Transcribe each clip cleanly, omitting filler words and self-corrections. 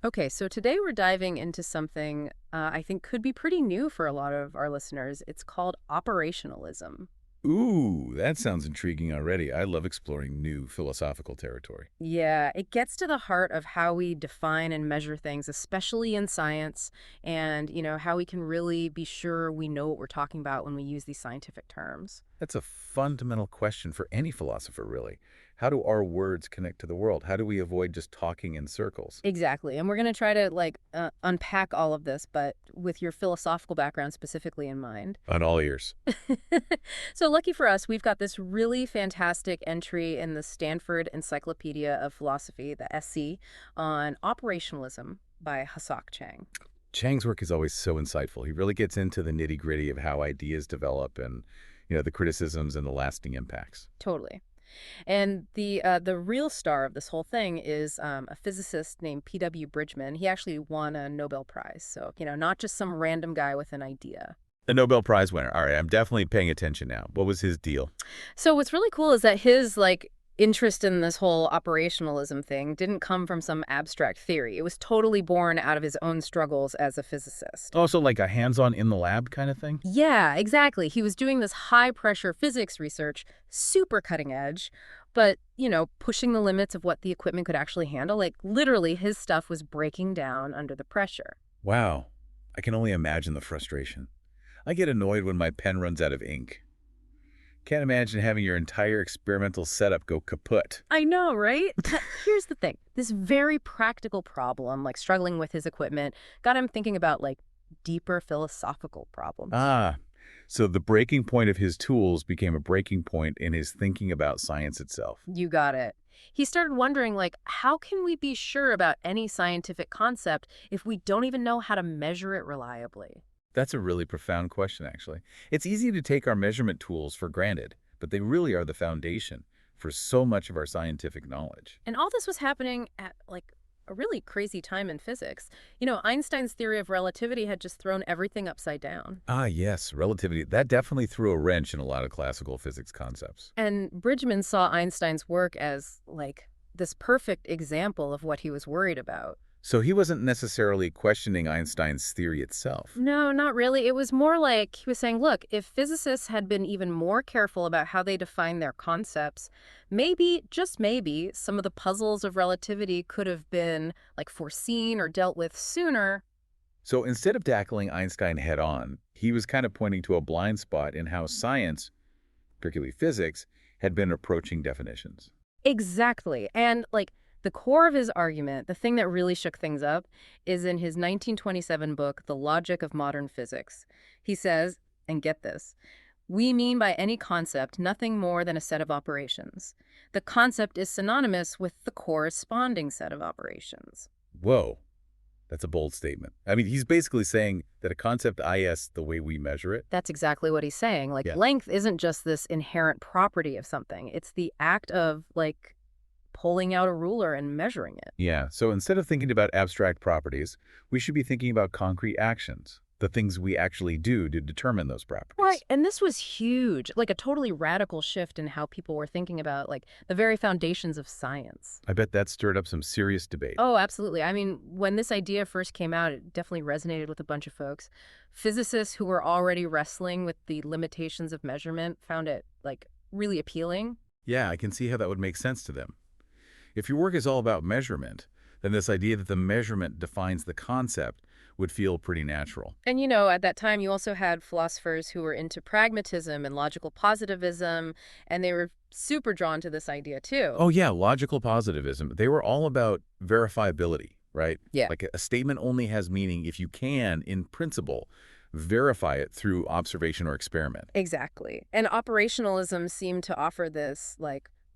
Okay, so today we're diving into something I think could be pretty new for a lot of our listeners. It's called operationalism. Ooh, that sounds intriguing already. I love exploring new philosophical territory. Yeah, it gets to the heart of how we define and measure things, especially in science, and, how we can really be sure we know what we're talking about when we use these scientific terms. That's a fundamental question for any philosopher, really. How do our words connect to the world? How do we avoid just talking in circles? Exactly. And we're going to try to unpack all of this, but with your philosophical background specifically in mind. On all ears. So lucky for us, we've got this really fantastic entry in the Stanford Encyclopedia of Philosophy, the SC, on operationalism by Hasok Chang. Chang's work is always so insightful. He really gets into the nitty-gritty of how ideas develop and the criticisms and the lasting impacts. Totally. And the real star of this whole thing is a physicist named P.W. Bridgman. He actually won a Nobel Prize, so not just some random guy with an idea. A Nobel Prize winner. All right, I'm definitely paying attention now. What was his deal? So what's really cool is that his interest in this whole operationalism thing didn't come from some abstract theory. It was totally born out of his own struggles as a physicist. Also like a hands-on in the lab kind of thing? Yeah, exactly. He was doing this high pressure physics research, super cutting edge, but, pushing the limits of what the equipment could actually handle. Like literally his stuff was breaking down under the pressure. Wow. I can only imagine the frustration. I get annoyed when my pen runs out of ink. Can't imagine having your entire experimental setup go kaput. I know, right? But here's the thing. This very practical problem, like struggling with his equipment, got him thinking about deeper philosophical problems. Ah, so the breaking point of his tools became a breaking point in his thinking about science itself. You got it. He started wondering, how can we be sure about any scientific concept if we don't even know how to measure it reliably? That's a really profound question, actually. It's easy to take our measurement tools for granted, but they really are the foundation for so much of our scientific knowledge. And all this was happening at, a really crazy time in physics. Einstein's theory of relativity had just thrown everything upside down. Ah, yes, relativity. That definitely threw a wrench in a lot of classical physics concepts. And Bridgman saw Einstein's work as, this perfect example of what he was worried about. So he wasn't necessarily questioning Einstein's theory itself. No, not really. It was more like he was saying, look, if physicists had been even more careful about how they define their concepts, maybe, just maybe, some of the puzzles of relativity could have been foreseen or dealt with sooner. So instead of tackling Einstein head on, he was kind of pointing to a blind spot in how science, particularly physics, had been approaching definitions. Exactly. And the core of his argument, the thing that really shook things up, is in his 1927 book, The Logic of Modern Physics. He says, and get this, we mean by any concept nothing more than a set of operations. The concept is synonymous with the corresponding set of operations. Whoa, that's a bold statement. I mean, he's basically saying that a concept is the way we measure it. That's exactly what he's saying. Yeah. Length isn't just this inherent property of something. It's the act of, pulling out a ruler and measuring it. Yeah, so instead of thinking about abstract properties, we should be thinking about concrete actions, the things we actually do to determine those properties. Right. And this was huge, a totally radical shift in how people were thinking about, the very foundations of science. I bet that stirred up some serious debate. Oh, absolutely. I mean, when this idea first came out, it definitely resonated with a bunch of folks. Physicists who were already wrestling with the limitations of measurement found it, really appealing. Yeah, I can see how that would make sense to them. If your work is all about measurement, then this idea that the measurement defines the concept would feel pretty natural. And, at that time, you also had philosophers who were into pragmatism and logical positivism, and they were super drawn to this idea, too. Oh, yeah, logical positivism. They were all about verifiability, right? Yeah. Like a statement only has meaning if you can, in principle, verify it through observation or experiment. Exactly. And operationalism seemed to offer this,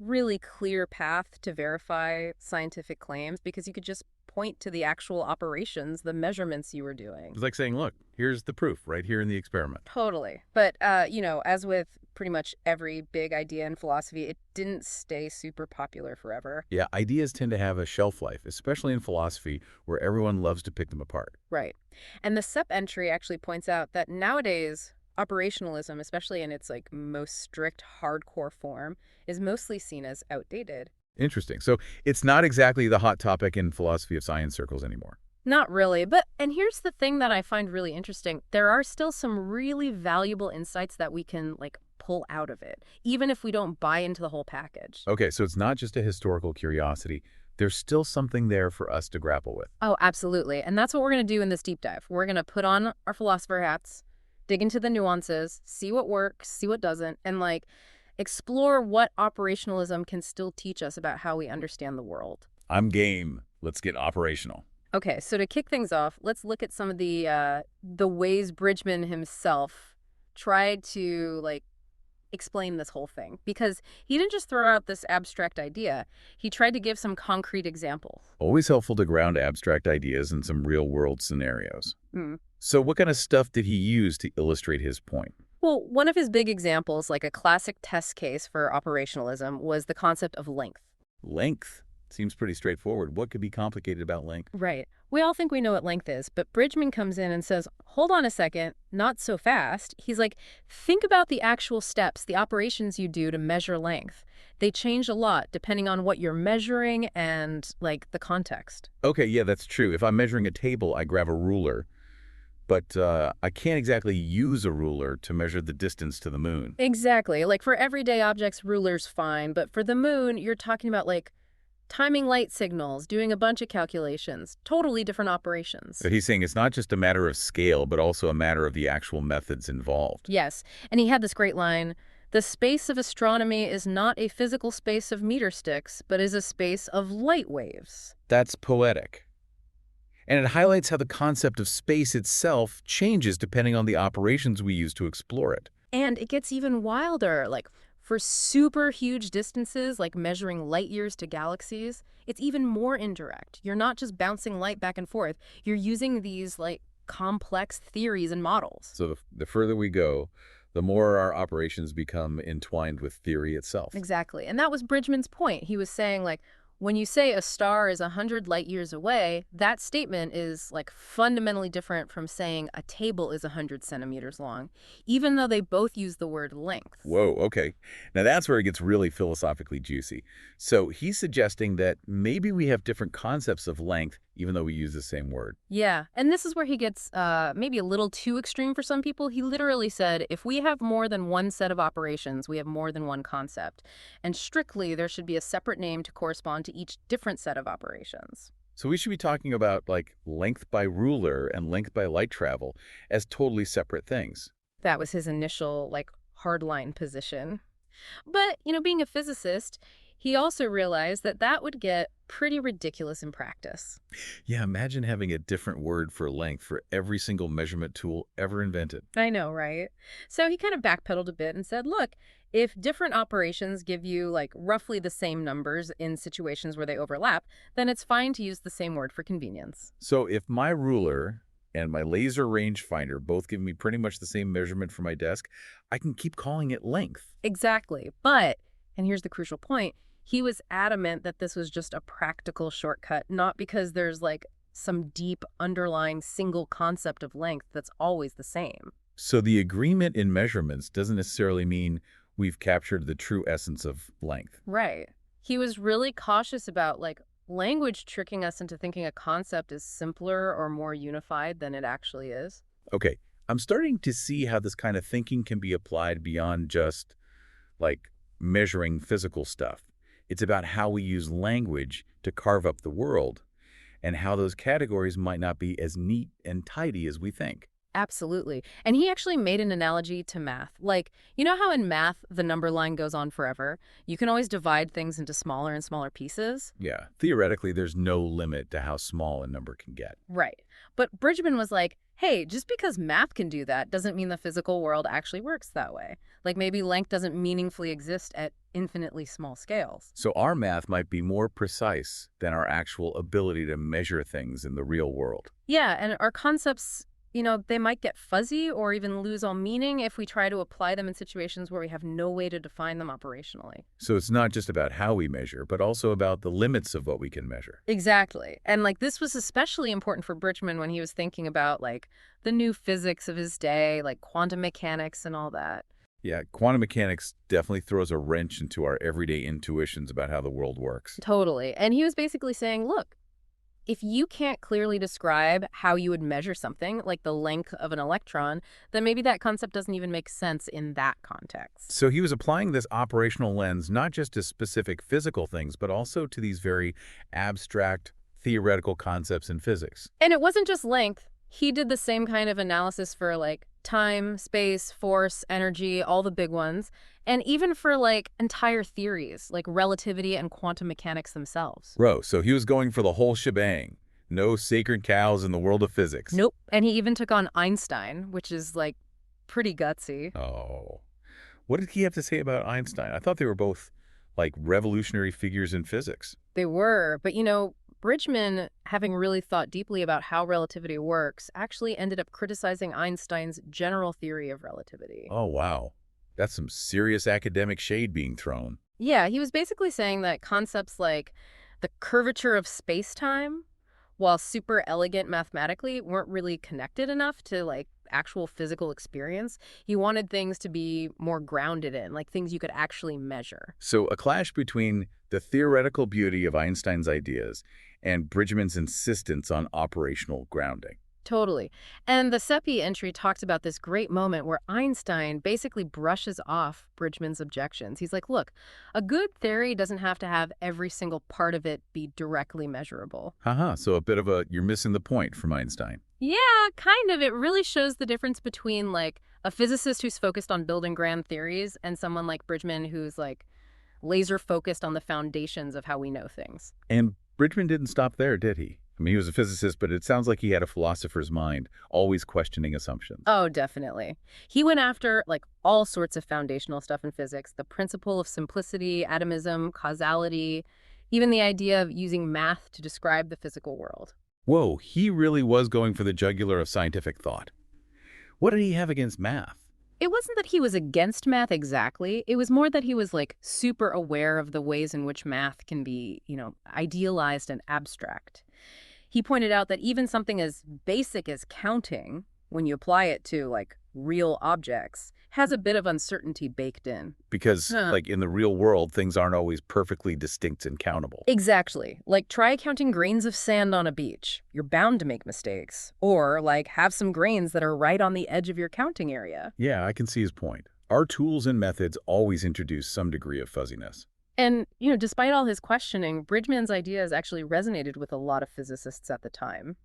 really clear path to verify scientific claims because you could just point to the actual operations, the measurements you were doing. It's like saying, look, here's the proof right here in the experiment. Totally. But, as with pretty much every big idea in philosophy, it didn't stay super popular forever. Yeah, ideas tend to have a shelf life, especially in philosophy where everyone loves to pick them apart. Right. And the SEP entry actually points out that nowadays, operationalism, especially in its most strict, hardcore form, is mostly seen as outdated. Interesting. So it's not exactly the hot topic in philosophy of science circles anymore. Not really, but and here's the thing that I find really interesting. There are still some really valuable insights that we can like pull out of it, even if we don't buy into the whole package. Okay, so it's not just a historical curiosity. There's still something there for us to grapple with. Oh, absolutely. And that's what we're going to do in this deep dive. We're going to put on our philosopher hats, dig into the nuances, see what works, see what doesn't, and like explore what operationalism can still teach us about how we understand the world. I'm game. Let's get operational. Okay, so to kick things off, let's look at some of the ways Bridgman himself tried to like explain this whole thing because he didn't just throw out this abstract idea. He tried to give some concrete examples. Always helpful to ground abstract ideas in some real-world scenarios. Hmm. So what kind of stuff did he use to illustrate his point? Well, one of his big examples, like a classic test case for operationalism, was the concept of length. Length. Seems pretty straightforward. What could be complicated about length? Right. We all think we know what length is, but Bridgman comes in and says, hold on a second, not so fast. He's like, think about the actual steps, the operations you do to measure length. They change a lot depending on what you're measuring and, like, the context. Okay, yeah, that's true. If I'm measuring a table, I grab a ruler. But I can't exactly use a ruler to measure the distance to the moon. Exactly. Like, for everyday objects, ruler's fine, but for the moon, you're talking about, like, timing light signals, doing a bunch of calculations, totally different operations. So he's saying it's not just a matter of scale, but also a matter of the actual methods involved. Yes, and he had this great line, the space of astronomy is not a physical space of meter sticks, but is a space of light waves. That's poetic. And it highlights how the concept of space itself changes depending on the operations we use to explore it. And it gets even wilder, like for super huge distances, like measuring light years to galaxies, it's even more indirect. You're not just bouncing light back and forth, you're using these like complex theories and models. So the further we go, the more our operations become entwined with theory itself. Exactly. And that was Bridgman's point. He was saying, like, when you say a star is 100 light years away, that statement is, like, fundamentally different from saying a table is 100 centimeters long, even though they both use the word length. Whoa, okay. Now that's where it gets really philosophically juicy. So he's suggesting that maybe we have different concepts of length, even though we use the same word. Yeah, and this is where he gets maybe a little too extreme for some people. He literally said, if we have more than one set of operations, we have more than one concept. And strictly, there should be a separate name to correspond to each different set of operations. So we should be talking about like length by ruler and length by light travel as totally separate things. That was his initial, like, hardline position. But, being a physicist, he also realized that that would get pretty ridiculous in practice. Yeah, imagine having a different word for length for every single measurement tool ever invented. I know, right? So he kind of backpedaled a bit and said, look, if different operations give you like roughly the same numbers in situations where they overlap, then it's fine to use the same word for convenience. So if my ruler and my laser rangefinder both give me pretty much the same measurement for my desk, I can keep calling it length. Exactly. But, and here's the crucial point, he was adamant that this was just a practical shortcut, not because there's like some deep underlying single concept of length that's always the same. So the agreement in measurements doesn't necessarily mean we've captured the true essence of length. Right. He was really cautious about like language tricking us into thinking a concept is simpler or more unified than it actually is. Okay, I'm starting to see how this kind of thinking can be applied beyond just like measuring physical stuff. It's about how we use language to carve up the world and how those categories might not be as neat and tidy as we think. Absolutely. And he actually made an analogy to math. Like, you know how in math the number line goes on forever? You can always divide things into smaller and smaller pieces. Yeah, theoretically, there's no limit to how small a number can get. Right. But Bridgman was like, hey, just because math can do that doesn't mean the physical world actually works that way. Like maybe length doesn't meaningfully exist at infinitely small scales. So our math might be more precise than our actual ability to measure things in the real world. Yeah, and our concepts, they might get fuzzy or even lose all meaning if we try to apply them in situations where we have no way to define them operationally. So it's not just about how we measure, but also about the limits of what we can measure. Exactly. And like this was especially important for Bridgman when he was thinking about like the new physics of his day, like quantum mechanics and all that. Yeah, quantum mechanics definitely throws a wrench into our everyday intuitions about how the world works. Totally. And he was basically saying, look, if you can't clearly describe how you would measure something, like the length of an electron, then maybe that concept doesn't even make sense in that context. So he was applying this operational lens not just to specific physical things, but also to these very abstract theoretical concepts in physics. And it wasn't just length. He did the same kind of analysis for like time, space, force, energy, all the big ones, and even for like entire theories like relativity and quantum mechanics themselves. So he was going for the whole shebang. No sacred cows in the world of physics. Nope. And he even took on Einstein, which is like pretty gutsy. Oh. What did he have to say about Einstein? I thought they were both, like, revolutionary figures in physics. They were, but Bridgman, having really thought deeply about how relativity works, actually ended up criticizing Einstein's general theory of relativity. Oh, wow. That's some serious academic shade being thrown. Yeah, he was basically saying that concepts like the curvature of space-time, while super elegant mathematically, weren't really connected enough to like actual physical experience. He wanted things to be more grounded in, like things you could actually measure. So a clash between the theoretical beauty of Einstein's ideas and Bridgman's insistence on operational grounding. Totally. And the Seppi entry talks about this great moment where Einstein basically brushes off Bridgman's objections. He's like, look, a good theory doesn't have to have every single part of it be directly measurable. Haha, so a bit of a you're missing the point from Einstein. Yeah, kind of. It really shows the difference between like a physicist who's focused on building grand theories and someone like Bridgman who's like laser focused on the foundations of how we know things. And Bridgman didn't stop there, did he? I mean, he was a physicist, but it sounds like he had a philosopher's mind, always questioning assumptions. Oh, definitely. He went after like all sorts of foundational stuff in physics, the principle of simplicity, atomism, causality, even the idea of using math to describe the physical world. Whoa, he really was going for the jugular of scientific thought. What did he have against math? It wasn't that he was against math exactly. It was more that he was like super aware of the ways in which math can be, idealized and abstract. He pointed out that even something as basic as counting, when you apply it to like real objects, has a bit of uncertainty baked in. Because, Huh. like, in the real world, things aren't always perfectly distinct and countable. Exactly. Like try counting grains of sand on a beach. You're bound to make mistakes. Or like have some grains that are right on the edge of your counting area. Yeah, I can see his point. Our tools and methods always introduce some degree of fuzziness. And, despite all his questioning, Bridgman's ideas actually resonated with a lot of physicists at the time.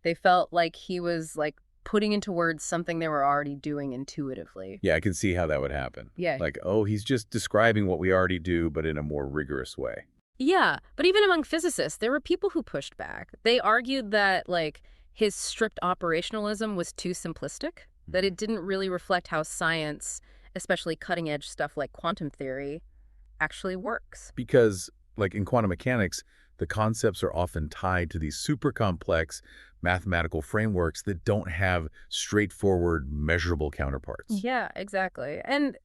They felt like he was like putting into words something they were already doing intuitively. Yeah, I can see how that would happen. Yeah. Like, oh, he's just describing what we already do, but in a more rigorous way. Yeah, but even among physicists, there were people who pushed back. They argued that like his strict operationalism was too simplistic, that it didn't really reflect how science, especially cutting-edge stuff like quantum theory, actually works. Because, like in quantum mechanics, the concepts are often tied to these super complex mathematical frameworks that don't have straightforward, measurable counterparts. Yeah, exactly. And,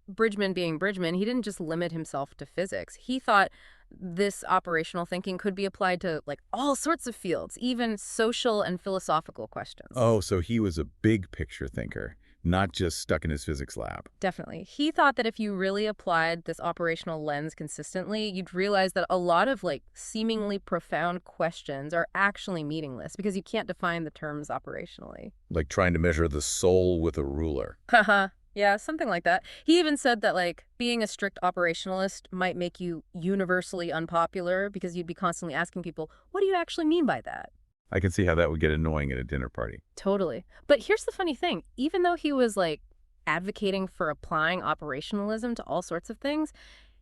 Bridgman being Bridgman, he didn't just limit himself to physics. He thought this operational thinking could be applied to like all sorts of fields, even social and philosophical questions. Oh, so he was a big picture thinker, not just stuck in his physics lab. Definitely. He thought that if you really applied this operational lens consistently, you'd realize that a lot of like seemingly profound questions are actually meaningless because you can't define the terms operationally. Like trying to measure the soul with a ruler. Haha. Yeah, something like that. He even said that like being a strict operationalist might make you universally unpopular because you'd be constantly asking people, what do you actually mean by that? I can see how that would get annoying at a dinner party. Totally. But here's the funny thing. Even though he was like advocating for applying operationalism to all sorts of things,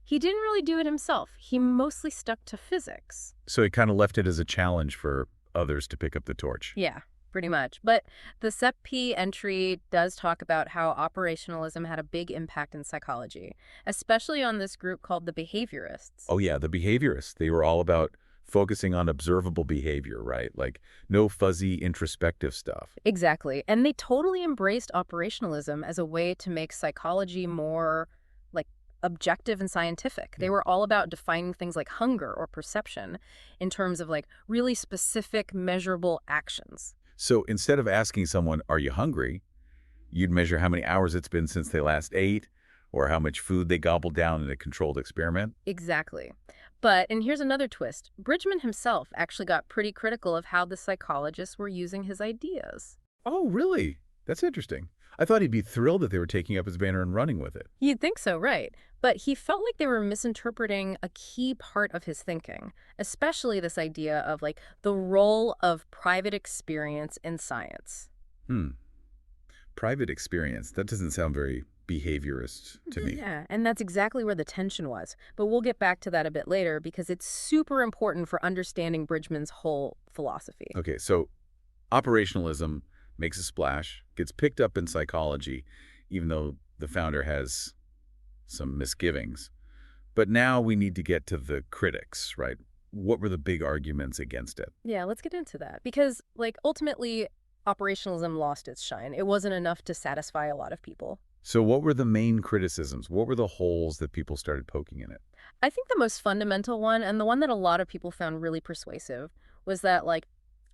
he didn't really do it himself. He mostly stuck to physics. So he kind of left it as a challenge for others to pick up the torch. Yeah, pretty much. But the SEP entry does talk about how operationalism had a big impact in psychology, especially on this group called the behaviorists. Oh yeah, the behaviorists. They were all about focusing on observable behavior, right? Like no fuzzy introspective stuff. Exactly. And they totally embraced operationalism as a way to make psychology more like objective and scientific. They were all about defining things like hunger or perception in terms of like really specific measurable actions. So instead of asking someone, are you hungry? You'd measure how many hours it's been since they last ate, or how much food they gobbled down in a controlled experiment. Exactly. But, and here's another twist, Bridgman himself actually got pretty critical of how the psychologists were using his ideas. Oh, really? That's interesting. I thought he'd be thrilled that they were taking up his banner and running with it. You'd think so, right? But he felt like they were misinterpreting a key part of his thinking, especially this idea of like the role of private experience in science. Hmm. Private experience. That doesn't sound very behaviorist to me. Yeah, and that's exactly where the tension was. But we'll get back to that a bit later because it's super important for understanding Bridgman's whole philosophy. Okay, so operationalism makes a splash, gets picked up in psychology, even though the founder has some misgivings. But now we need to get to the critics, right? What were the big arguments against it? Yeah, let's get into that because, like, ultimately, operationalism lost its shine. It wasn't enough to satisfy a lot of people. So what were the main criticisms? What were the holes that people started poking in it? I think the most fundamental one, and the one that a lot of people found really persuasive, was that, like,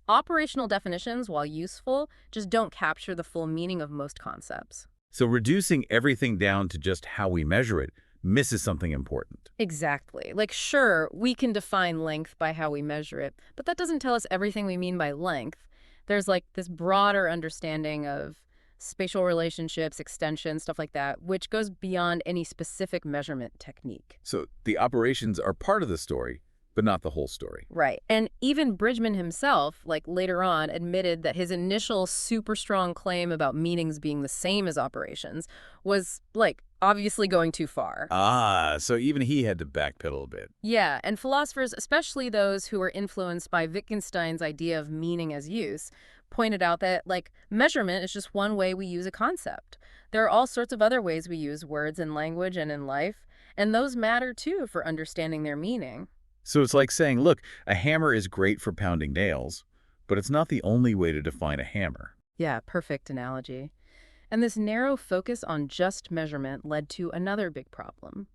operational definitions, while useful, just don't capture the full meaning of most concepts. So reducing everything down to just how we measure it misses something important. Exactly. Like, sure, we can define length by how we measure it, but that doesn't tell us everything we mean by length. There's like this broader understanding of spatial relationships, extension, stuff like that, which goes beyond any specific measurement technique. So the operations are part of the story, but not the whole story. Right. And even Bridgman himself, like later on, admitted that his initial super strong claim about meanings being the same as operations was, like, obviously going too far. Ah, so even he had to backpedal a bit. Yeah, and philosophers, especially those who were influenced by Wittgenstein's idea of meaning as use, pointed out that, like, measurement is just one way we use a concept. There are all sorts of other ways we use words in language and in life, and those matter too for understanding their meaning. So it's like saying, look, a hammer is great for pounding nails, but it's not the only way to define a hammer. Yeah, perfect analogy. And this narrow focus on just measurement led to another big problem.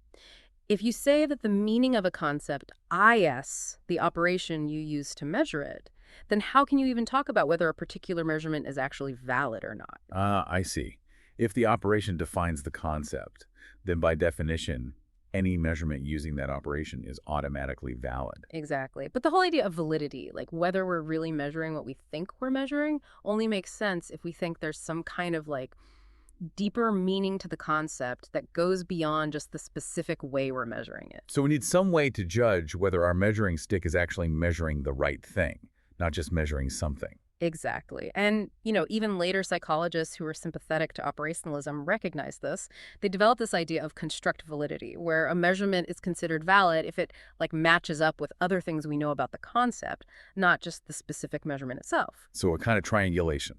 If you say that the meaning of a concept is the operation you use to measure it, then how can you even talk about whether a particular measurement is actually valid or not? Ah, I see. If the operation defines the concept, then by definition, any measurement using that operation is automatically valid. Exactly. But the whole idea of validity, like whether we're really measuring what we think we're measuring, only makes sense if we think there's some kind of like deeper meaning to the concept that goes beyond just the specific way we're measuring it. So we need some way to judge whether our measuring stick is actually measuring the right thing, not just measuring something. Exactly. And, even later psychologists who were sympathetic to operationalism recognized this. They developed this idea of construct validity, where a measurement is considered valid if it, like, matches up with other things we know about the concept, not just the specific measurement itself. So a kind of triangulation,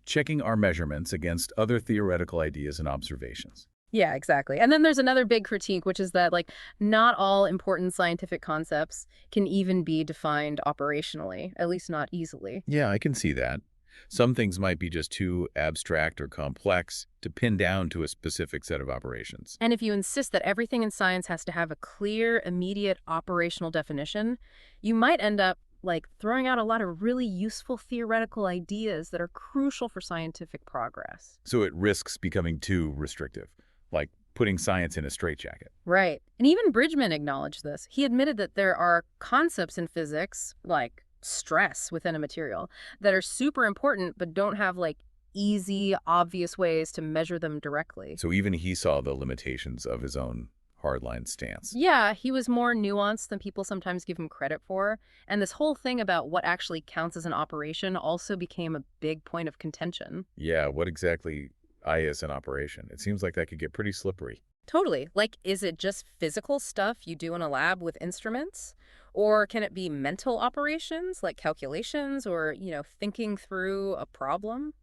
checking our measurements against other theoretical ideas and observations. Yeah, exactly. And then there's another big critique, which is that, like, not all important scientific concepts can even be defined operationally, at least not easily. Yeah, I can see that. Some things might be just too abstract or complex to pin down to a specific set of operations. And if you insist that everything in science has to have a clear, immediate operational definition, you might end up, like, throwing out a lot of really useful theoretical ideas that are crucial for scientific progress. So it risks becoming too restrictive, like putting science in a straitjacket. Right. And even Bridgman acknowledged this. He admitted that there are concepts in physics, like stress within a material, that are super important but don't have, like, easy, obvious ways to measure them directly. So even he saw the limitations of his own hardline stance. Yeah, he was more nuanced than people sometimes give him credit for. And this whole thing about what actually counts as an operation also became a big point of contention. Yeah, what exactly is an operation? It seems like that could get pretty slippery. Totally. Like, is it just physical stuff you do in a lab with instruments? Or can it be mental operations, like calculations or, thinking through a problem?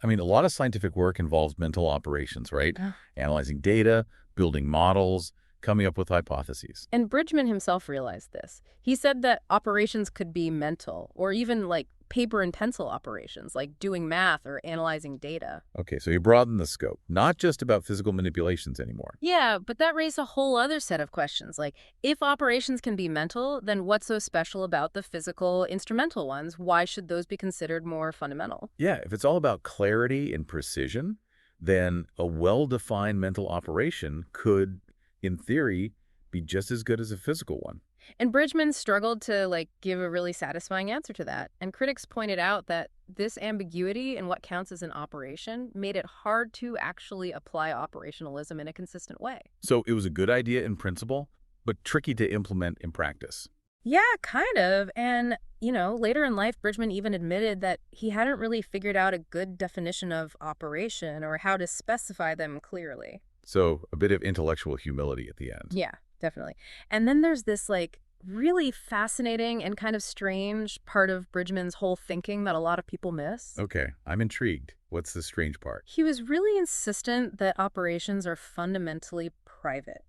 I mean, a lot of scientific work involves mental operations, right? Yeah. Analyzing data, building models, coming up with hypotheses. And Bridgman himself realized this. He said that operations could be mental or even like paper and pencil operations, like doing math or analyzing data. Okay, so you broaden the scope, not just about physical manipulations anymore. Yeah, but that raised a whole other set of questions. Like, if operations can be mental, then what's so special about the physical instrumental ones? Why should those be considered more fundamental? Yeah, if it's all about clarity and precision, then a well-defined mental operation could, in theory, be just as good as a physical one. And Bridgman struggled to give a really satisfying answer to that. And critics pointed out that this ambiguity in what counts as an operation made it hard to actually apply operationalism in a consistent way. So it was a good idea in principle, but tricky to implement in practice. Yeah, kind of. And, later in life, Bridgman even admitted that he hadn't really figured out a good definition of operation or how to specify them clearly. So a bit of intellectual humility at the end. Yeah, definitely. And then there's this really fascinating and kind of strange part of Bridgman's whole thinking that a lot of people miss. Okay, I'm intrigued. What's the strange part? He was really insistent that operations are fundamentally private,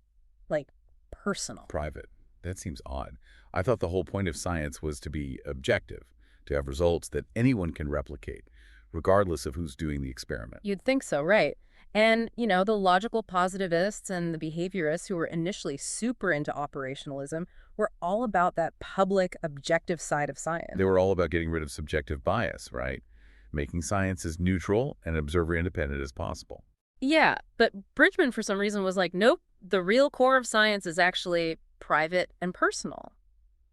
like personal. Private. That seems odd. I thought the whole point of science was to be objective, to have results that anyone can replicate, regardless of who's doing the experiment. You'd think so, right? And, the logical positivists and the behaviorists who were initially super into operationalism were all about that public, objective side of science. They were all about getting rid of subjective bias, right? Making science as neutral and observer-independent as possible. Yeah, but Bridgman, for some reason, was like, nope, the real core of science is actually private and personal.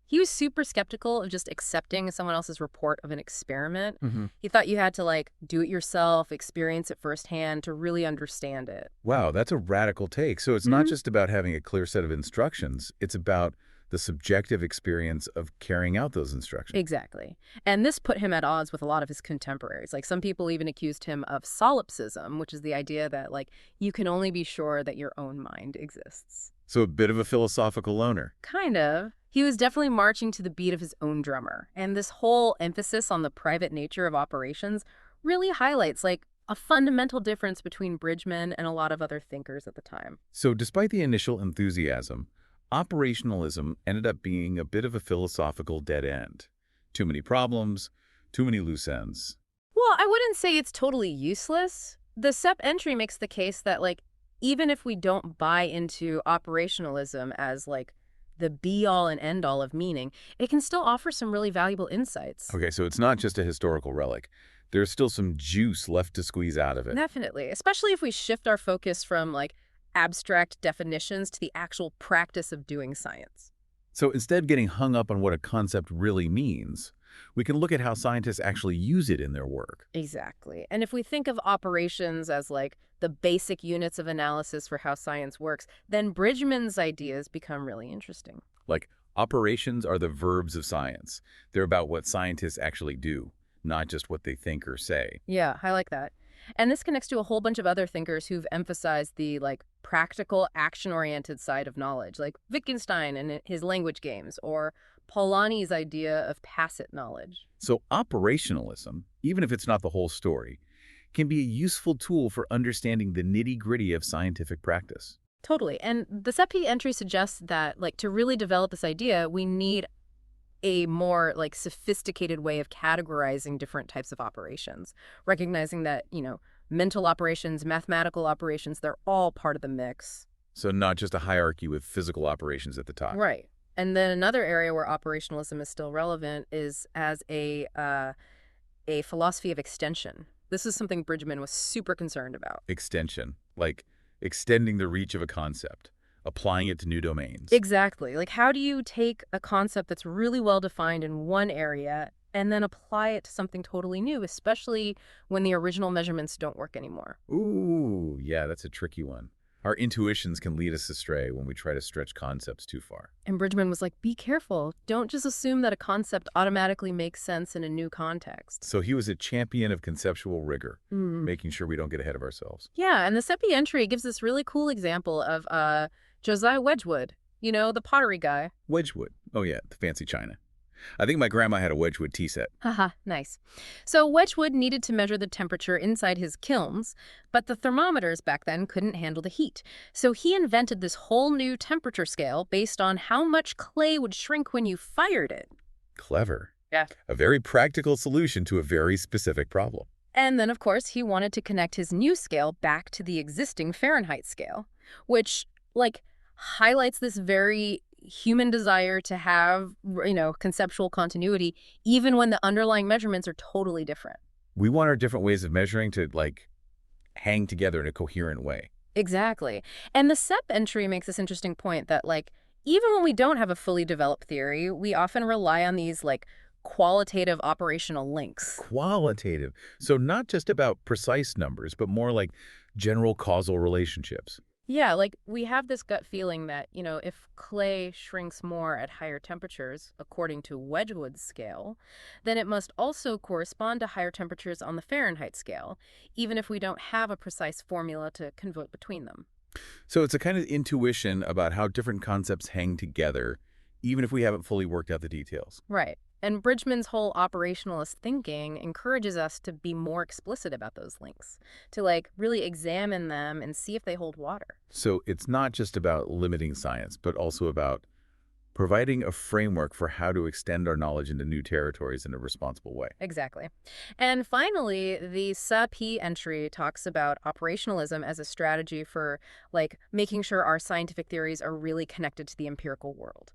He was super skeptical of just accepting someone else's report of an experiment. He thought you had to, do it yourself, experience it firsthand to really understand it. Wow, that's a radical take. So it's not just about having a clear set of instructions. It's about the subjective experience of carrying out those instructions. Exactly. And this put him at odds with a lot of his contemporaries. Some people even accused him of solipsism, which is the idea that, you can only be sure that your own mind exists. So a bit of a philosophical loner. Kind of. He was definitely marching to the beat of his own drummer. And this whole emphasis on the private nature of operations really highlights, a fundamental difference between Bridgman and a lot of other thinkers at the time. So despite the initial enthusiasm, operationalism ended up being a bit of a philosophical dead end. Too many problems, too many loose ends. Well, I wouldn't say it's totally useless. The SEP entry makes the case that, even if we don't buy into operationalism as, the be-all and end-all of meaning, it can still offer some really valuable insights. Okay, so it's not just a historical relic. There's still some juice left to squeeze out of it. Definitely, especially if we shift our focus from, abstract definitions to the actual practice of doing science. So instead of getting hung up on what a concept really means, we can look at how scientists actually use it in their work. Exactly. And if we think of operations as, the basic units of analysis for how science works, then Bridgman's ideas become really interesting. Like, operations are the verbs of science. They're about what scientists actually do, not just what they think or say. Yeah, I like that. And this connects to a whole bunch of other thinkers who've emphasized the, practical, action-oriented side of knowledge, like Wittgenstein and his language games, or Polanyi's idea of tacit knowledge. So operationalism, even if it's not the whole story, can be a useful tool for understanding the nitty-gritty of scientific practice. Totally. And the SEPI entry suggests that, to really develop this idea, we need a more, sophisticated way of categorizing different types of operations, recognizing that, mental operations, mathematical operations, they're all part of the mix. So not just a hierarchy with physical operations at the top. Right. And then another area where operationalism is still relevant is as a philosophy of extension. This is something Bridgman was super concerned about. Extension, like extending the reach of a concept, applying it to new domains. Exactly. How do you take a concept that's really well defined in one area and then apply it to something totally new, especially when the original measurements don't work anymore? Ooh, yeah, that's a tricky one. Our intuitions can lead us astray when we try to stretch concepts too far. And Bridgman was like, be careful. Don't just assume that a concept automatically makes sense in a new context. So he was a champion of conceptual rigor, making sure we don't get ahead of ourselves. Yeah, and the SEPI entry gives this really cool example of Josiah Wedgwood, the pottery guy. Wedgwood. Oh, yeah, the fancy china. I think my grandma had a Wedgwood tea set. Haha, nice. So Wedgwood needed to measure the temperature inside his kilns, but the thermometers back then couldn't handle the heat. So he invented this whole new temperature scale based on how much clay would shrink when you fired it. Clever. Yeah. A very practical solution to a very specific problem. And then, of course, he wanted to connect his new scale back to the existing Fahrenheit scale, which, highlights this very human desire to have, conceptual continuity, even when the underlying measurements are totally different. We want our different ways of measuring to, hang together in a coherent way. Exactly. And the SEP entry makes this interesting point that, like, even when we don't have a fully developed theory, we often rely on these, like, qualitative operational links. Qualitative. So not just about precise numbers, but more like general causal relationships. Yeah, like we have this gut feeling that, if clay shrinks more at higher temperatures, according to Wedgwood's scale, then it must also correspond to higher temperatures on the Fahrenheit scale, even if we don't have a precise formula to convert between them. So it's a kind of intuition about how different concepts hang together, even if we haven't fully worked out the details. Right. And Bridgman's whole operationalist thinking encourages us to be more explicit about those links, to like really examine them and see if they hold water. So it's not just about limiting science, but also about providing a framework for how to extend our knowledge into new territories in a responsible way. Exactly. And finally, the SAP entry talks about operationalism as a strategy for like making sure our scientific theories are really connected to the empirical world.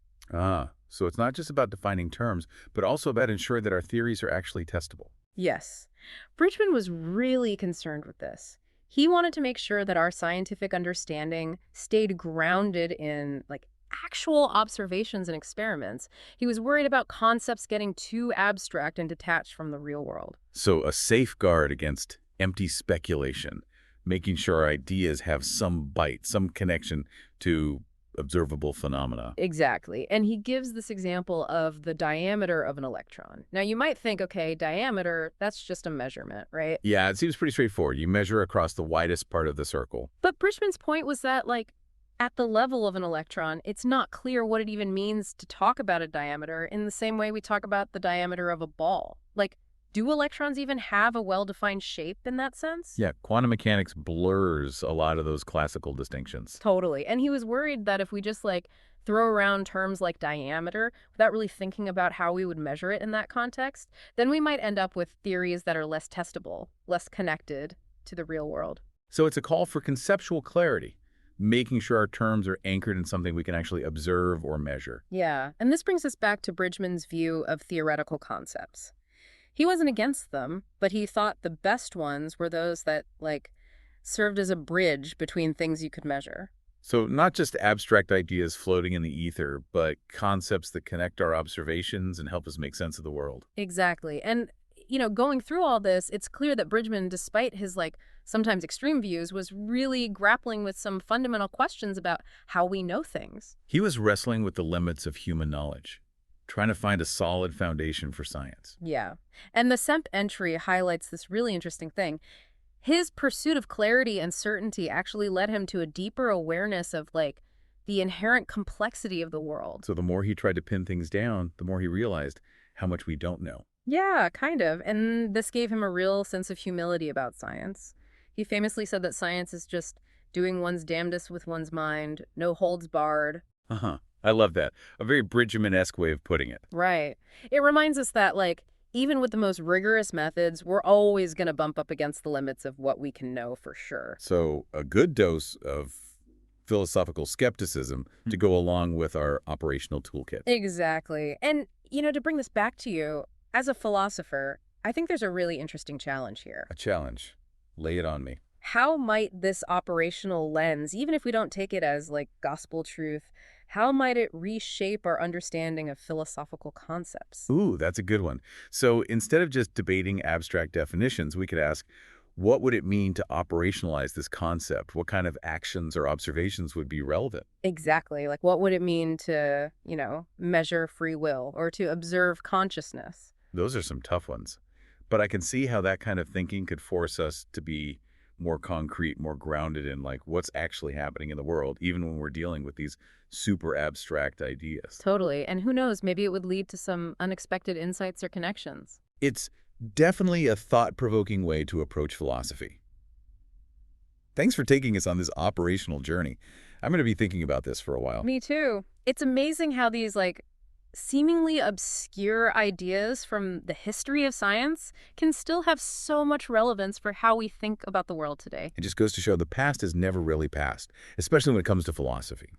So it's not just about defining terms, but also about ensuring that our theories are actually testable. Yes. Bridgman was really concerned with this. He wanted to make sure that our scientific understanding stayed grounded in like actual observations and experiments. He was worried about concepts getting too abstract and detached from the real world. So a safeguard against empty speculation, making sure our ideas have some bite, some connection to observable phenomena. Exactly. And he gives this example of the diameter of an electron. Now, you might think, okay, diameter, that's just a measurement, right? Yeah, it seems pretty straightforward. You measure across the widest part of the circle. But Bridgman's point was that, like, at the level of an electron, it's not clear what it even means to talk about a diameter in the same way we talk about the diameter of a ball. Like, do electrons even have a well-defined shape in that sense? Yeah, quantum mechanics blurs a lot of those classical distinctions. Totally. And he was worried that if we just like throw around terms like diameter without really thinking about how we would measure it in that context, then we might end up with theories that are less testable, less connected to the real world. So it's a call for conceptual clarity, making sure our terms are anchored in something we can actually observe or measure. Yeah. And this brings us back to Bridgman's view of theoretical concepts. He wasn't against them, but he thought the best ones were those that, like, served as a bridge between things you could measure. So not just abstract ideas floating in the ether, but concepts that connect our observations and help us make sense of the world. Exactly. And, going through all this, it's clear that Bridgman, despite his, like, sometimes extreme views, was really grappling with some fundamental questions about how we know things. He was wrestling with the limits of human knowledge, trying to find a solid foundation for science. Yeah. And the SEMP entry highlights this really interesting thing. His pursuit of clarity and certainty actually led him to a deeper awareness of, like, the inherent complexity of the world. So the more he tried to pin things down, the more he realized how much we don't know. Yeah, kind of. And this gave him a real sense of humility about science. He famously said that science is just doing one's damnedest with one's mind, no holds barred. Uh-huh. I love that. A very Bridgman-esque way of putting it. Right. It reminds us that, like, even with the most rigorous methods, we're always going to bump up against the limits of what we can know for sure. So a good dose of philosophical skepticism to go along with our operational toolkit. Exactly. And, to bring this back to you, as a philosopher, I think there's a really interesting challenge here. A challenge. Lay it on me. How might this operational lens, even if we don't take it as like gospel truth, how might it reshape our understanding of philosophical concepts? Ooh, that's a good one. So instead of just debating abstract definitions, we could ask, what would it mean to operationalize this concept? What kind of actions or observations would be relevant? Exactly. Like, what would it mean to, measure free will or to observe consciousness? Those are some tough ones. But I can see how that kind of thinking could force us to be more concrete, more grounded in like what's actually happening in the world, even when we're dealing with these super abstract ideas. Totally. And who knows, maybe it would lead to some unexpected insights or connections. It's definitely a thought-provoking way to approach philosophy. Thanks for taking us on this operational journey. I'm going to be thinking about this for a while. Me too. It's amazing how these, like, seemingly obscure ideas from the history of science can still have so much relevance for how we think about the world today. It just goes to show the past is never really past, especially when it comes to philosophy.